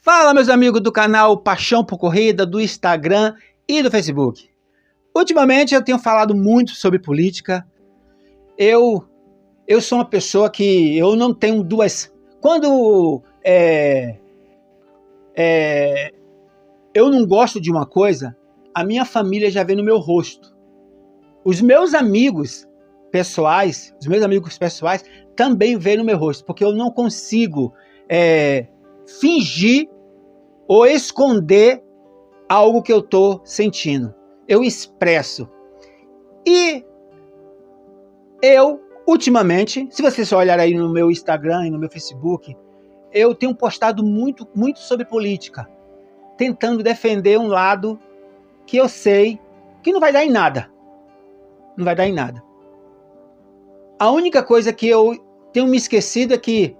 Fala, meus amigos do canal Paixão por Corrida, do Instagram e do Facebook. Ultimamente eu tenho falado muito sobre política. Eu sou uma pessoa que eu não tenho duas... Quando eu não gosto de uma coisa, a minha família já vê no meu rosto. Os meus amigos pessoais também veem no meu rosto, porque eu não consigo fingir ou esconder algo que eu estou sentindo. Eu expresso. E eu, ultimamente, se você só olhar aí no meu Instagram e no meu Facebook, eu tenho postado muito sobre política, tentando defender um lado que eu sei que não vai dar em nada. Não vai dar em nada. A única coisa que eu tenho me esquecido é que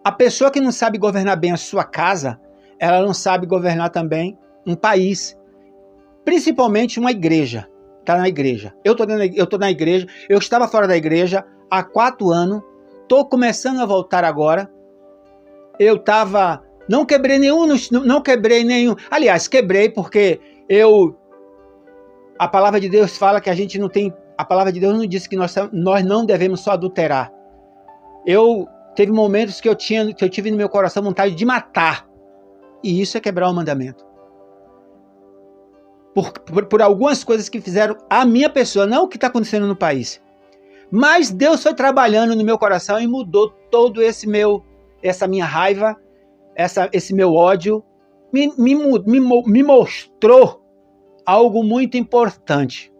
a pessoa que não sabe governar bem a sua casa, ela não sabe governar também um país, principalmente uma igreja. Está na igreja. Eu estou na igreja, eu estava fora da igreja há 4 anos, estou começando a voltar agora. Eu estava, não quebrei nenhum, aliás, quebrei porque a palavra de Deus fala que a gente não tem, a palavra de Deus não diz que nós não devemos só adulterar. Teve momentos que eu tive no meu coração vontade de matar. E isso é quebrar o mandamento. Por algumas coisas que fizeram a minha pessoa, não o que está acontecendo no país. Mas Deus foi trabalhando no meu coração e mudou todo essa minha raiva, esse meu ódio. Me mostrou algo muito importante.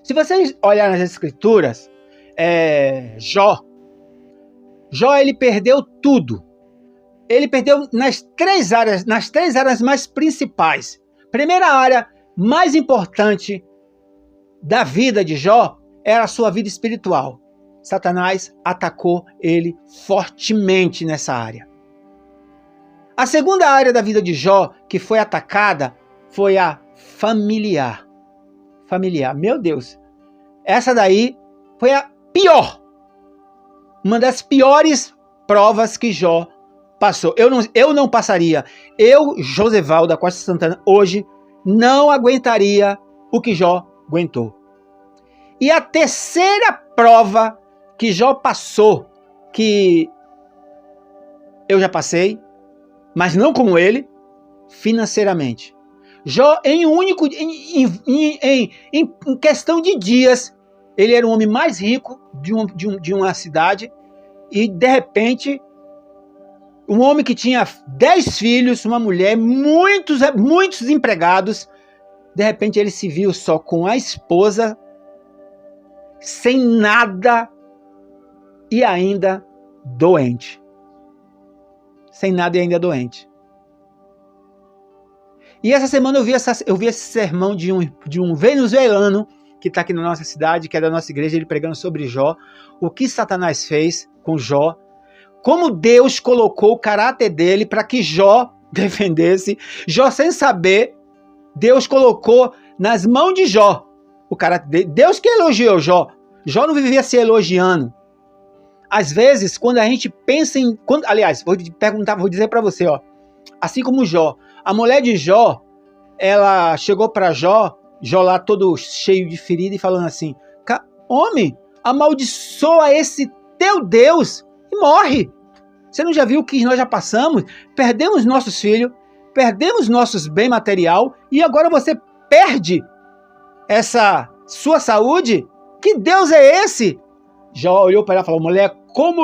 Se vocês olharem nas escrituras, Jó, ele perdeu tudo. Ele perdeu nas três áreas mais principais. Primeira área mais importante da vida de Jó era a sua vida espiritual. Satanás atacou ele fortemente nessa área. A segunda área da vida de Jó que foi atacada foi a familiar. Meu Deus. Essa daí foi a pior. Uma das piores provas que Jó passou. Eu não passaria. Josevaldo da Costa Santana, hoje não aguentaria o que Jó aguentou. E a terceira prova que Jó passou, que eu já passei, mas não como ele, financeiramente. Jó, em questão de dias, ele era o homem mais rico de uma cidade, e de repente, um homem que tinha 10 filhos, uma mulher, muitos empregados, de repente ele se viu só com a esposa, sem nada e ainda doente. Sem nada e ainda doente. E essa semana eu vi esse sermão de um venezuelano que está aqui na nossa cidade, que é da nossa igreja, ele pregando sobre Jó, o que Satanás fez com Jó, como Deus colocou o caráter dele para que Jó defendesse. Jó, sem saber, Deus colocou nas mãos de Jó o caráter dele. Deus que elogiou Jó. Jó não vivia se elogiando. Às vezes, quando a gente pensa em... aliás, vou dizer para você, ó, assim como Jó, a mulher de Jó, ela chegou para Jó lá todo cheio de ferida e falando assim: homem, amaldiçoa esse teu Deus e morre. Você não já viu o que nós já passamos? Perdemos nossos filhos, perdemos nossos bens material e agora você perde essa sua saúde? Que Deus é esse? Jó olhou para ela e falou: mulher, como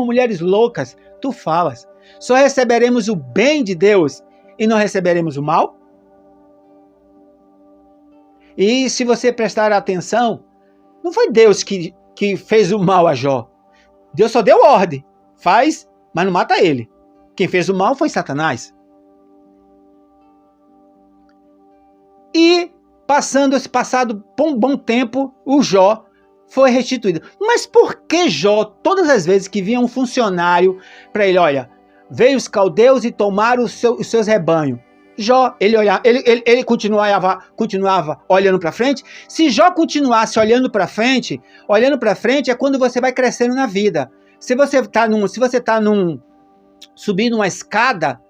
mulheres loucas, tu falas. Só receberemos o bem de Deus e não receberemos o mal? E se você prestar atenção, não foi Deus que fez o mal a Jó. Deus só deu ordem. Faz, mas não mata ele. Quem fez o mal foi Satanás. E passado um bom tempo, o Jó foi restituído. Mas por que Jó, todas as vezes que vinha um funcionário para ele, olha, veio os caldeus e tomaram os seus rebanhos. Jó, ele continuava olhando para frente. Se Jó continuasse olhando para frente é quando você vai crescendo na vida. Se você está subir numa escada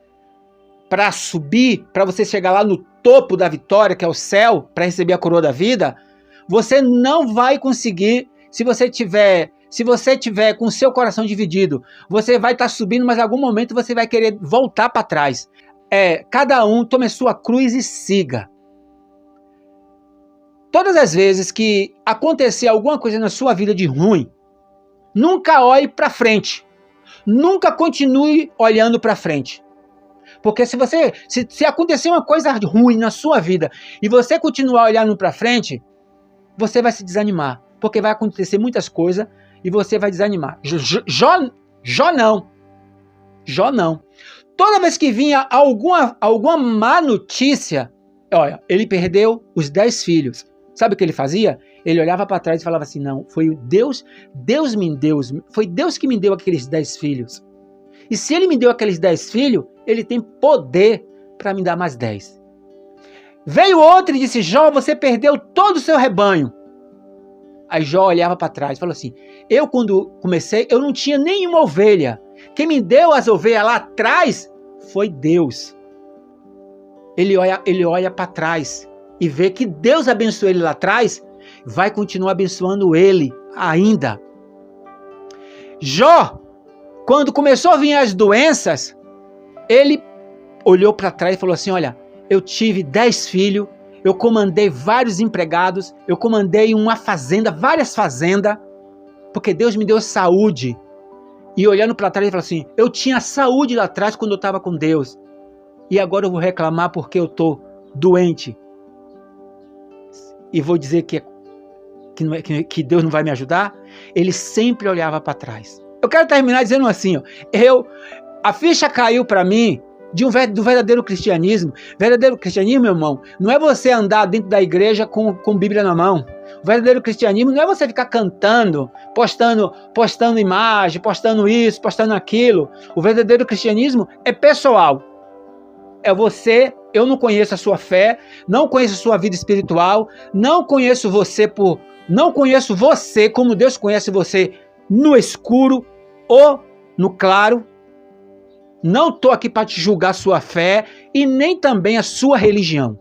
para subir, para você chegar lá no topo da vitória, que é o céu, para receber a coroa da vida, você não vai conseguir se você tiver com o seu coração dividido. Você vai estar subindo, mas em algum momento você vai querer voltar para trás. Cada um tome a sua cruz e siga. Todas as vezes que acontecer alguma coisa na sua vida de ruim, nunca olhe para frente. Nunca continue olhando para frente. Porque se acontecer uma coisa ruim na sua vida e você continuar olhando para frente, você vai se desanimar. Porque vai acontecer muitas coisas e você vai desanimar. Jó não. Toda vez que vinha alguma má notícia, olha, ele perdeu os 10 filhos. Sabe o que ele fazia? Ele olhava para trás e falava assim, não, foi Deus foi Deus que me deu aqueles 10 filhos. E se ele me deu aqueles 10 filhos, ele tem poder para me dar mais 10. Veio outro e disse, Jó, você perdeu todo o seu rebanho. Aí Jó olhava para trás e falou assim, eu quando comecei, eu não tinha nenhuma ovelha. Quem me deu as ovelhas lá atrás foi Deus. Ele olha para trás e vê que Deus abençoou ele lá atrás, vai continuar abençoando ele ainda. Jó, quando começou a vir as doenças, ele olhou para trás e falou assim, olha, eu tive 10 filhos, eu comandei vários empregados, eu comandei uma fazenda, várias fazendas, porque Deus me deu saúde. E olhando para trás ele falou assim, eu tinha saúde lá atrás quando eu estava com Deus, e agora eu vou reclamar porque eu estou doente. E vou dizer que Deus não vai me ajudar? Ele sempre olhava para trás. Eu quero terminar dizendo assim, a ficha caiu para mim do verdadeiro cristianismo. Verdadeiro cristianismo, meu irmão, não é você andar dentro da igreja com Bíblia na mão. O verdadeiro cristianismo não é você ficar cantando, postando imagem, postando isso, postando aquilo. O verdadeiro cristianismo é pessoal. É você, eu não conheço a sua fé, não conheço a sua vida espiritual, não conheço você como Deus conhece você no escuro ou no claro. Não estou aqui para te julgar a sua fé e nem também a sua religião.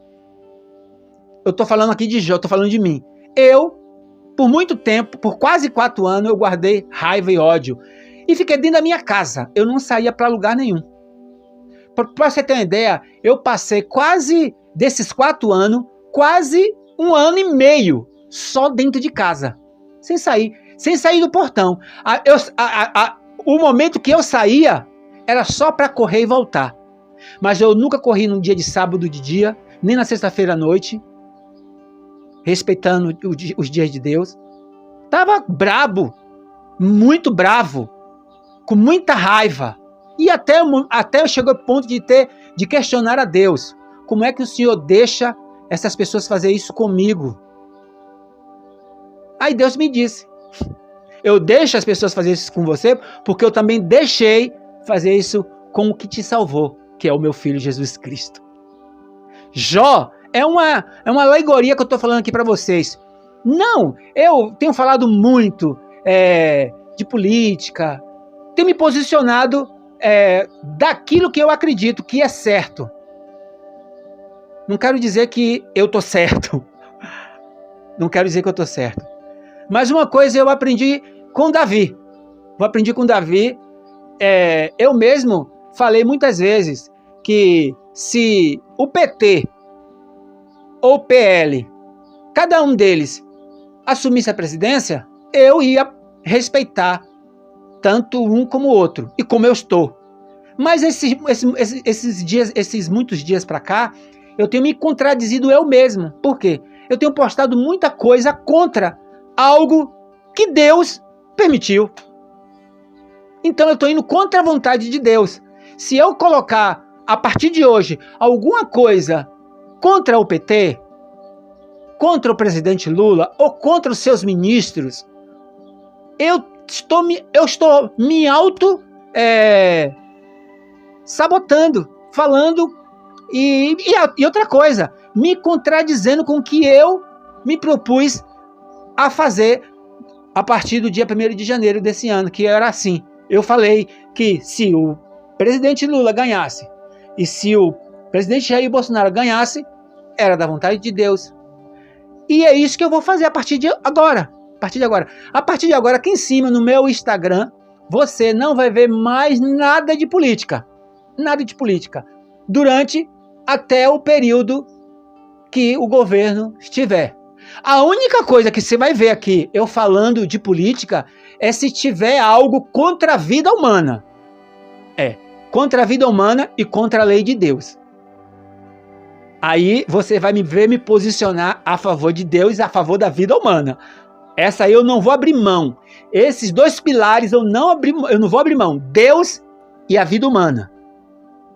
Eu estou falando aqui de Jó, estou falando de mim. Eu, por muito tempo, por quase 4 anos, eu guardei raiva e ódio. E fiquei dentro da minha casa. Eu não saía para lugar nenhum. Para você ter uma ideia, eu passei desses 4 anos, quase 1 ano e meio só dentro de casa. Sem sair do portão. O momento que eu saía era só para correr e voltar. Mas eu nunca corri num dia de sábado de dia, nem na sexta-feira à noite, respeitando os dias de Deus. Estava brabo, muito bravo, com muita raiva. E até chegou ao ponto de questionar a Deus. Como é que o Senhor deixa essas pessoas fazer isso comigo? Aí Deus me disse, eu deixo as pessoas fazer isso com você, porque eu também deixei fazer isso com o que te salvou, que é o meu Filho Jesus Cristo. Jó é uma alegoria que eu estou falando aqui para vocês. Não, eu tenho falado muito de política, tenho me posicionado daquilo que eu acredito que é certo. Não quero dizer que eu estou certo. Não quero dizer que eu estou certo. Mas uma coisa eu aprendi com Davi. Eu mesmo falei muitas vezes que se o PT ou o PL, cada um deles assumisse a presidência, eu ia respeitar tanto um como o outro, e como eu estou. Mas esses muitos dias para cá, eu tenho me contradizido eu mesmo. Por quê? Eu tenho postado muita coisa contra algo que Deus permitiu. Então eu estou indo contra a vontade de Deus. Se eu colocar, a partir de hoje, alguma coisa contra o PT, contra o presidente Lula, ou contra os seus ministros, eu estou me sabotando, falando, e outra coisa, me contradizendo com o que eu me propus a fazer a partir do dia 1º de janeiro desse ano, que era assim. Eu falei que se o presidente Lula ganhasse e se o presidente Jair Bolsonaro ganhasse, era da vontade de Deus. E é isso que eu vou fazer a partir de agora. A partir de agora, aqui em cima no meu Instagram, você não vai ver mais nada de política. Nada de política. Durante até o período que o governo estiver. A única coisa que você vai ver aqui, eu falando de política, é se tiver algo contra a vida humana. Contra a vida humana e contra a lei de Deus. Aí você vai me ver me posicionar a favor de Deus e a favor da vida humana. Essa aí eu não vou abrir mão. Esses dois pilares eu não vou abrir mão. Deus e a vida humana.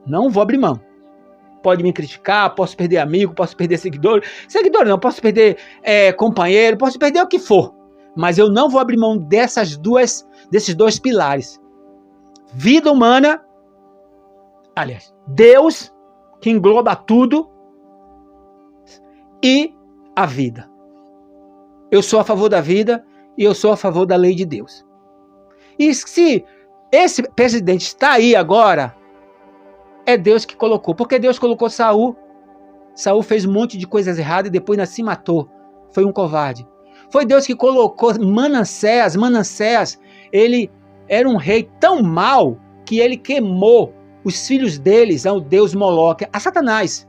Não vou abrir mão. Pode me criticar, posso perder amigo, posso perder seguidor. Seguidor não, posso perder companheiro, posso perder o que for. Mas eu não vou abrir mão desses dois pilares. Vida humana, aliás, Deus, que engloba tudo, e a vida. Eu sou a favor da vida e eu sou a favor da lei de Deus. E se esse presidente está aí agora, é Deus que colocou. Porque Deus colocou Saul. Saul fez um monte de coisas erradas e depois se matou. Foi um covarde. Foi Deus que colocou Manassés. Manassés, ele era um rei tão mau que ele queimou os filhos deles ao deus Moloque, a Satanás.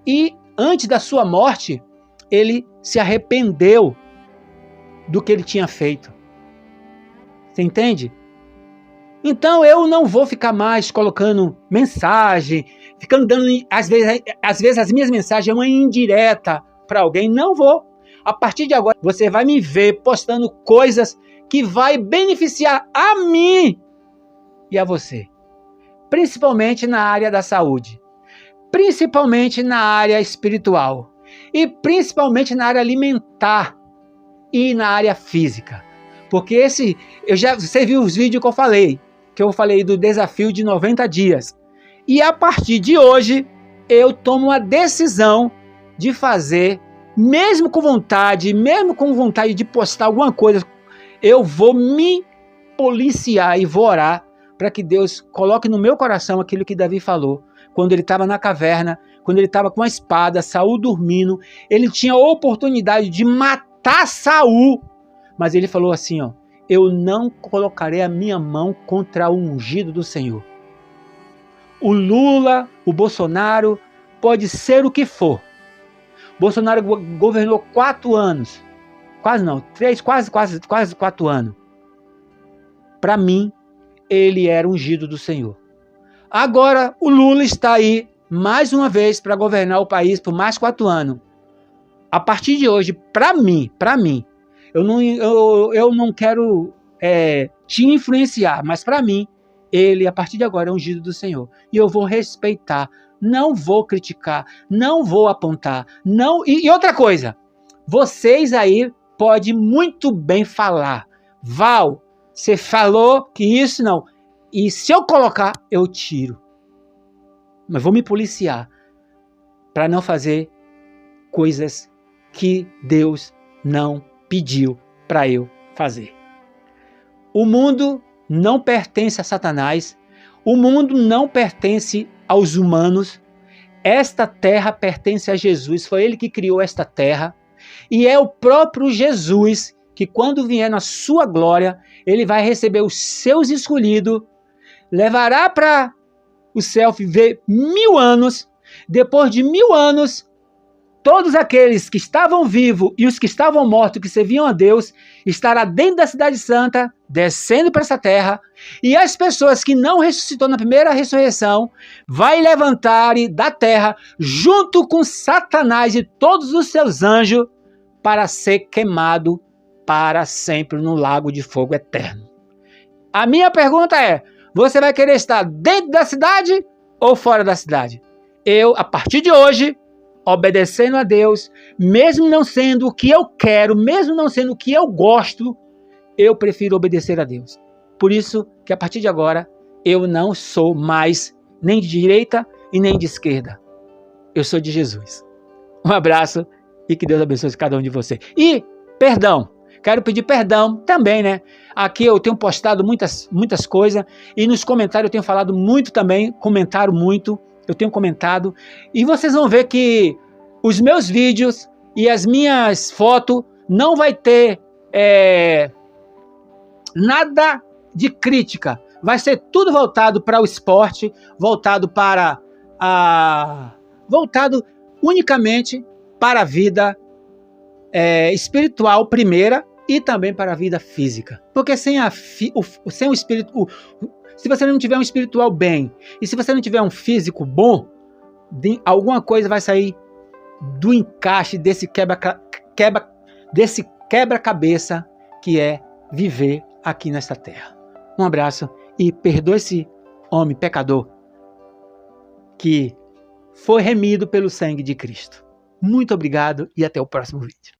E antes da sua morte, ele se arrependeu do que ele tinha feito. Você entende? Então eu não vou ficar mais colocando mensagem, ficando dando, às vezes as minhas mensagens é uma indireta para alguém. Não vou. A partir de agora, você vai me ver postando coisas que vai beneficiar a mim e a você. Principalmente na área da saúde. Principalmente na área espiritual. E principalmente na área alimentar. E na área física. Porque você viu os vídeos que eu falei do desafio de 90 dias. E a partir de hoje, eu tomo a decisão de fazer, mesmo com vontade de postar alguma coisa, eu vou me policiar e vou orar para que Deus coloque no meu coração aquilo que Davi falou. Quando ele estava na caverna, quando ele estava com a espada, Saul dormindo, ele tinha a oportunidade de matar Saul. Mas ele falou assim, eu não colocarei a minha mão contra o ungido do Senhor. O Lula, o Bolsonaro, pode ser o que for. Bolsonaro governou 4 anos. Quase não, 3, quase 4 anos. Para mim, ele era ungido do Senhor. Agora, o Lula está aí, mais uma vez, para governar o país por mais 4 anos. A partir de hoje, para mim, eu não quero te influenciar, mas para mim, ele, a partir de agora, é ungido do Senhor. E eu vou respeitar, não vou criticar, não vou apontar. E outra coisa, vocês aí podem muito bem falar. Val, você falou que isso não. E se eu colocar, eu tiro. Mas vou me policiar para não fazer coisas que Deus não pediu para eu fazer. O mundo não pertence a Satanás. O mundo não pertence aos humanos. Esta terra pertence a Jesus. Foi ele que criou esta terra. E é o próprio Jesus que, quando vier na sua glória, ele vai receber os seus escolhidos, levará para o céu viver 1000 anos. Depois de 1000 anos, todos aqueles que estavam vivos e os que estavam mortos, que serviam a Deus, estará dentro da cidade santa, descendo para essa terra, e as pessoas que não ressuscitou na primeira ressurreição, vai levantar da terra, junto com Satanás e todos os seus anjos, para ser queimado para sempre no lago de fogo eterno. A minha pergunta é, você vai querer estar dentro da cidade ou fora da cidade? Eu, a partir de hoje, obedecendo a Deus, mesmo não sendo o que eu quero, mesmo não sendo o que eu gosto, eu prefiro obedecer a Deus. Por isso que a partir de agora, eu não sou mais nem de direita e nem de esquerda. Eu sou de Jesus. Um abraço e que Deus abençoe cada um de vocês. E, perdão, Quero pedir perdão também, né? Aqui eu tenho postado muitas coisas e nos comentários eu tenho falado muito também, comentaram muito, eu tenho comentado. E vocês vão ver que os meus vídeos e as minhas fotos não vai ter nada de crítica. Vai ser tudo voltado para o esporte, voltado unicamente para a vida espiritual primeira e também para a vida física. Porque sem o espírito, se você não tiver um espiritual bem e se você não tiver um físico bom, alguma coisa vai sair do encaixe desse quebra-cabeça que é viver aqui nesta terra. Um abraço e perdoe esse homem pecador que foi remido pelo sangue de Cristo. Muito obrigado e até o próximo vídeo.